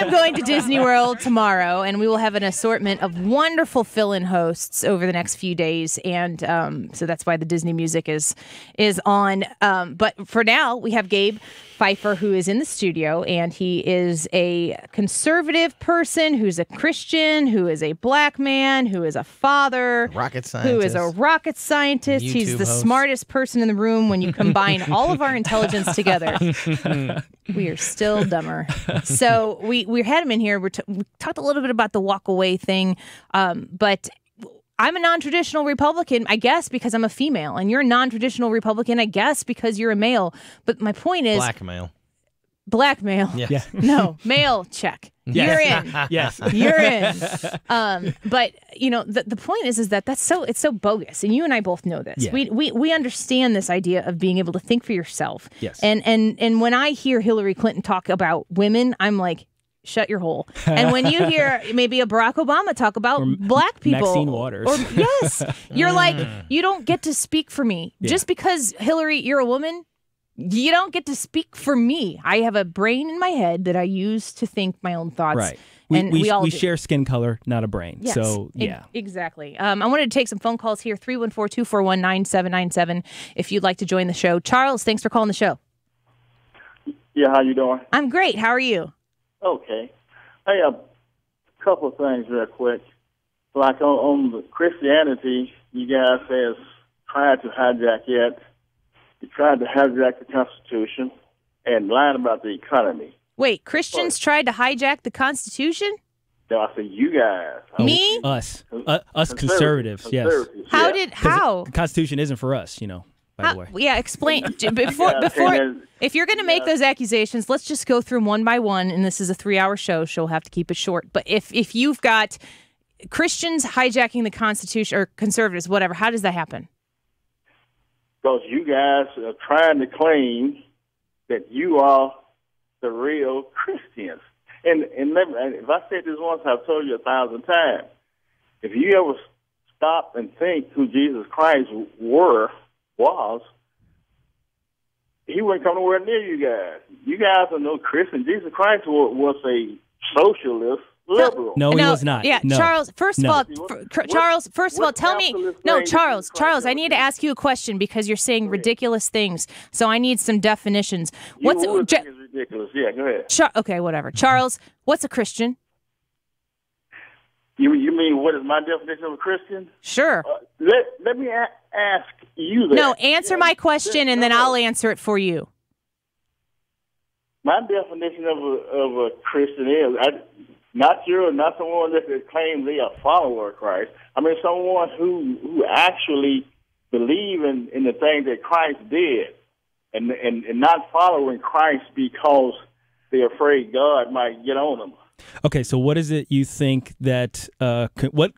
I'm going to Disney World tomorrow, and we will have an assortment of wonderful fill-in hosts over the next few days, and so that's why the Disney music is on. But for now, we have Gabe Phifer, who is in the studio, and he is a conservative person who's a Christian, who is a black man, who is a father, rocket scientist, who is a rocket scientist. YouTube He's the host. smartest person in the room when you combine all of our intelligence together. We are still dumber. So we had him in here. We talked a little bit about the walk away thing, but I'm a non-traditional Republican, I guess, because I'm a female, and you're a non-traditional Republican, I guess, because you're a male. But my point is, black male. Black male. Yes. Yeah. No, male, check. Yes. You're in. Yes. You're in. But you know, the point is that it's so bogus, and you and I both know this. Yeah. We understand this idea of being able to think for yourself. Yes. And when I hear Hillary Clinton talk about women, I'm like, shut your hole. And when you hear maybe a Barack Obama talk about black people, Maxine Waters. or yes, you're like, you don't get to speak for me just because Hillary, you're a woman. You don't get to speak for me. I have a brain in my head that I use to think my own thoughts. Right. And we all do. share skin color, not a brain. Yes, so, yeah. Exactly. I wanted to take some phone calls here, 314-241-9797, if you'd like to join the show. Charles, thanks for calling the show. Yeah, how you doing? I'm great. How are you? Okay. Hey, a couple of things real quick. Like on the Christianity, you guys has tried to hijack it. You tried to hijack the Constitution and lied about the economy. Wait, Christians tried to hijack the Constitution? No, I said you guys. Me? Us conservatives, yes. How? The Constitution isn't for us, by the way. Yeah, explain. Before, if you're going to make those accusations, let's just go through them one by one, and this is a 3-hour show, so we'll have to keep it short. But if you've got Christians hijacking the Constitution, or conservatives, whatever, how does that happen? Because you guys are trying to claim that you are the real Christians. And if I said this once, I've told you 1,000 times. If you ever stop and think who Jesus Christ was, he wouldn't come nowhere near you guys. You guys are no Christian. Jesus Christ was a socialist liberal. No, he was not. Yeah, no. Charles, first of all, tell me. No, Charles, Charles, I need to ask you a question because you're saying ridiculous things. So I need some definitions. What's is ridiculous? Yeah, go ahead. Okay, whatever. Charles, what's a Christian? You mean what is my definition of a Christian? Sure. Let me ask you that. No, answer my question and then I'll answer it for you. My definition of a Christian is not someone that claims they are a follower of Christ. I mean someone who actually believe in the things that Christ did, and not following Christ because they're afraid God might get on them. Okay, so what is it you think that what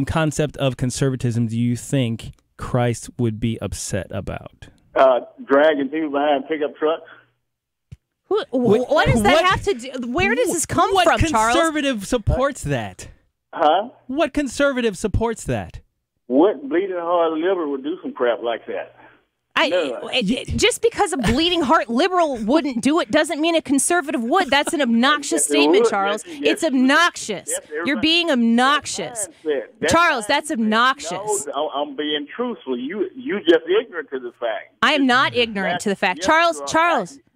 concept of conservatism do you think Christ would be upset about? Dragging people behind pickup trucks. What does that have to do? Where does this come from, Charles? What conservative supports that? Huh? What conservative supports that? What bleeding heart liver would do some crap like that? Just because a bleeding heart liberal wouldn't do it doesn't mean a conservative would. That's an obnoxious statement, Charles. It's obnoxious. You're being obnoxious. Charles, that's obnoxious. No, I'm being truthful. You just ignorant to the fact. I am not ignorant to the fact. Charles.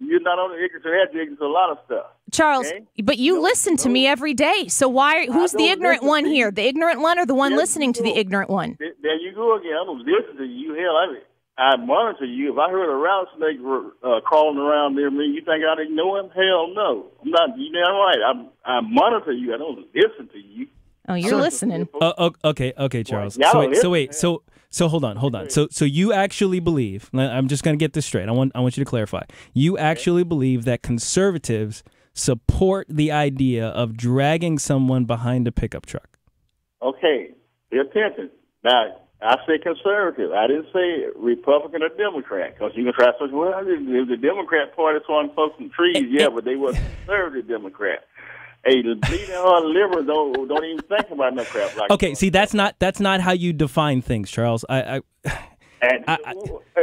You're not only ignorant to that, you're ignorant to a lot of stuff. Charles, but you listen to me every day. So who's the ignorant one here? The ignorant one or the one listening to the ignorant one? There you go again. I don't listen to you. Hell, I monitor you. If I heard a rattlesnake crawling around near me, you think I'd ignore him? Hell no. I'm not. You're damn right. I monitor you. I don't listen to you. Oh, you're listening. Okay, Charles. So hold on. So you actually believe? I'm just going to get this straight. I want you to clarify. You actually believe that conservatives support the idea of dragging someone behind a pickup truck? Okay, pay attention. Now, I say conservative. I didn't say Republican or Democrat, because you can try to say, well, if the Democrat Party swung folks from trees, but they were conservative Democrat. Hey, the bleeding heart liver don't even think about no crap like that. Okay, see, that's not how you define things, Charles.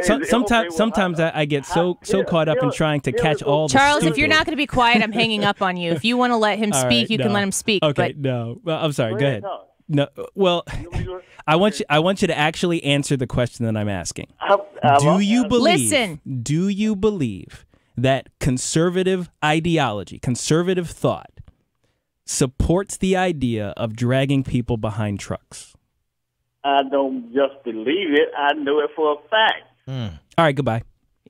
Sometimes I get so caught up in trying to catch all the Charles, stupid. If you're not going to be quiet, I'm hanging up on you. If you want to let him speak, you can let him speak. Okay, but... no. Well, I'm sorry. Go ahead. No. Well, I want you to actually answer the question that I'm asking. Do you believe that conservative ideology, conservative thought, supports the idea of dragging people behind trucks? I don't just believe it. I know it for a fact. All right, goodbye.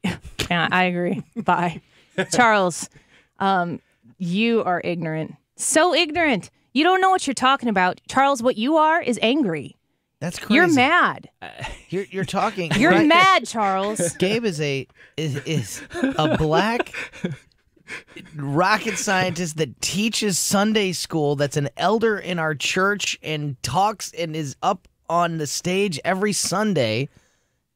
Yeah, I agree. Bye. Charles, you are ignorant. So ignorant. You don't know what you're talking about. Charles, what you are is angry. That's crazy. You're mad. You're talking. You're right? mad, Charles. Gabe is a black rocket scientist that teaches Sunday school. That's an elder in our church and talks and is up on the stage every Sunday.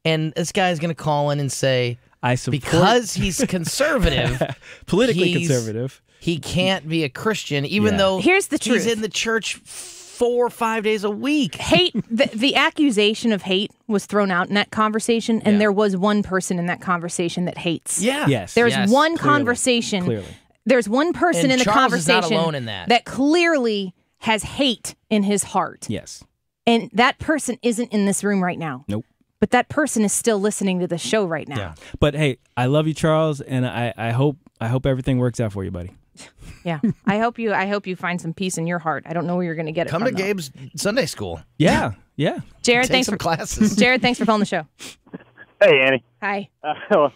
And this guy is going to call in and say, I support because he's conservative, politically conservative. He can't be a Christian, even though here's the truth. He's in the church 4 or 5 days a week. Hate, the accusation of hate was thrown out in that conversation, and there was one person in that conversation that hates. Yeah. Yes. There's one conversation. Clearly. There's one person in the Charles conversation is not alone in that. that clearly has hate in his heart. Yes. And that person isn't in this room right now. Nope. But that person is still listening to the show right now. Yeah. But hey, I love you, Charles, and I hope everything works out for you, buddy. Yeah. I hope you find some peace in your heart. I don't know where you're going to get it Come from. to Gabe's Sunday school. Yeah. Yeah. Jared, Take thanks some for classes. Jared, thanks for calling the show. Hey, Annie. Hi.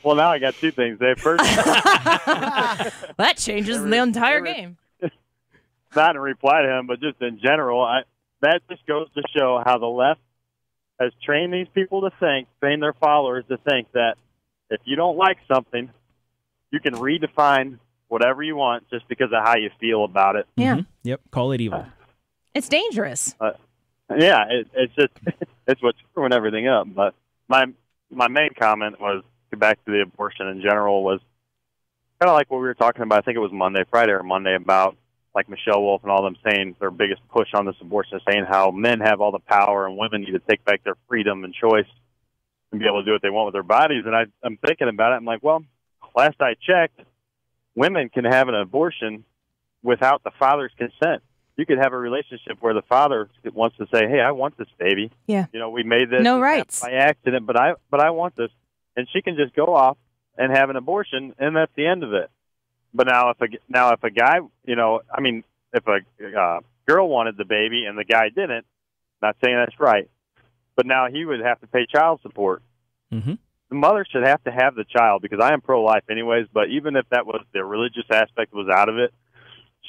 Well, now I got two things. First, That changes the entire game. not in reply to him, but just in general, that just goes to show how the left has trained these people to train their followers to think that if you don't like something, you can redefine whatever you want just because of how you feel about it. Yeah. Mm-hmm. Yep. Call it evil. It's dangerous. Yeah, it's just it's what's screwing everything up. But my main comment was, back to the abortion in general, was kind of like what we were talking about. I think it was Friday or Monday, about like Michelle Wolf and all them saying their biggest push on this abortion is saying how men have all the power and women need to take back their freedom and choice and be able to do what they want with their bodies. And I'm thinking about it. I'm like, well, last I checked, women can have an abortion without the father's consent. You could have a relationship where the father wants to say, "Hey, I want this baby. Yeah. You know, we made this No rights by accident, but I want this," and she can just go off and have an abortion, and that's the end of it. But now, if a guy, if a girl wanted the baby and the guy didn't, not saying that's right, but now he would have to pay child support. Mm-hmm. The mother should have to have the child, because I am pro-life anyways, but even if that was the religious aspect was out of it,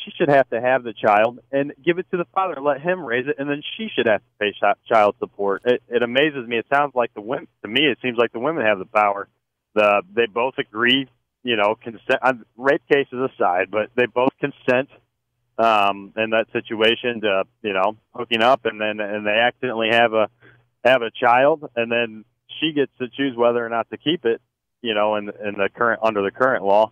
she should have to have the child and give it to the father and let him raise it, and then she should have to pay child support. It amazes me. It sounds like to me, it seems like the women have the power. They both agree, consent, rape cases aside, but they both consent in that situation to, hooking up, and they accidentally have a child, and then she gets to choose whether or not to keep it, under the current law.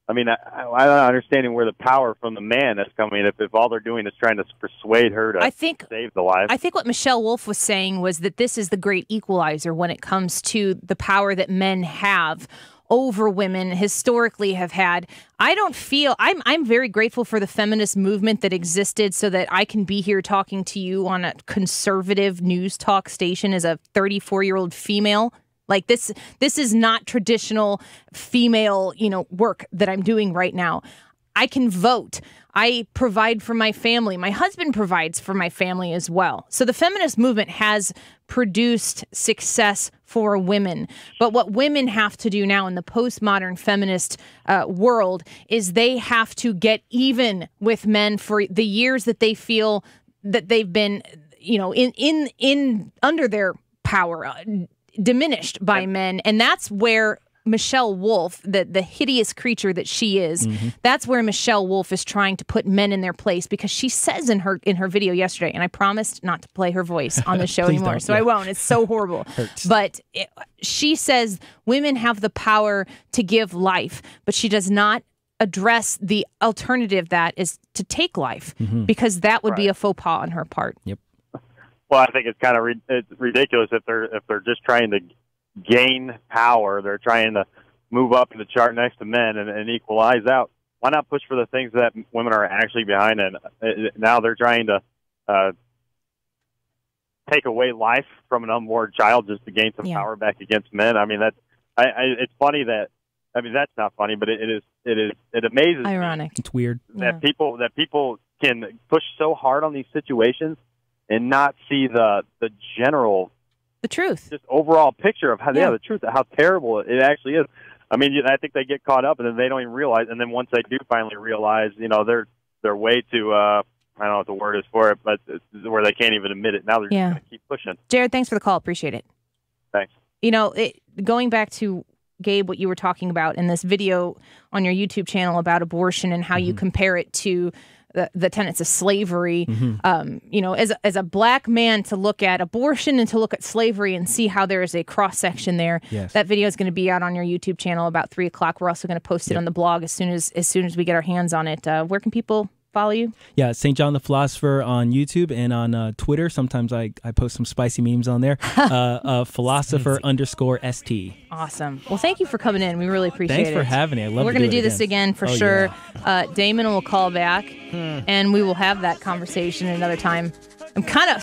I mean, I'm not understanding where the power from the man is coming if all they're doing is trying to persuade her to save the life. I think what Michelle Wolf was saying was that this is the great equalizer when it comes to the power that men have over women, historically have had. I'm very grateful for the feminist movement that existed so that I can be here talking to you on a conservative news talk station as a 34-year-old female. Like this is not traditional female, work that I'm doing right now. I can vote. I provide for my family. My husband provides for my family as well. So the feminist movement has produced success for women. But what women have to do now in the postmodern feminist world is they have to get even with men for the years that they feel that they've been, in under their power, diminished by men. And that's where Michelle Wolf, the hideous creature that she is, that's where Michelle Wolf is trying to put men in their place, because she says in her video yesterday, and I promised not to play her voice on the show anymore, so I won't. It's so horrible. But she says women have the power to give life, but she does not address the alternative that is to take life, because that would be a faux pas on her part. Yep. Well, I think it's kind of it's ridiculous if they're just trying to gain power. They're trying to move up in the chart next to men and equalize out. Why not push for the things that women are actually behind? And now they're trying to take away life from an unborn child just to gain some power back against men. I mean, it's funny that. I mean, that's not funny, but it amazes ironic. It's weird that people can push so hard on these situations and not see the general, the truth, just overall picture of how the truth, how terrible it actually is. I mean, I think they get caught up and then they don't even realize. And then once they do finally realize, they're way too. I don't know what the word is for it, but where they can't even admit it. Now they're just going to keep pushing. Jared, thanks for the call. Appreciate it. Thanks. Going back to Gabe, what you were talking about in this video on your YouTube channel about abortion and how you compare it to the tenets of slavery. As a black man, to look at abortion and to look at slavery and see how there is a cross section there. Yes. That video is going to be out on your YouTube channel about 3:00. We're also going to post it on the blog as soon as we get our hands on it. Where can people follow you? Yeah, St. John the Philosopher on YouTube and on Twitter. Sometimes I post some spicy memes on there. Philosopher_ST. Awesome. Well, thank you for coming in. We really appreciate it. Thanks for having me. I love. We're going to do this again for sure. Yeah. Damon will call back, and we will have that conversation another time. I'm kind of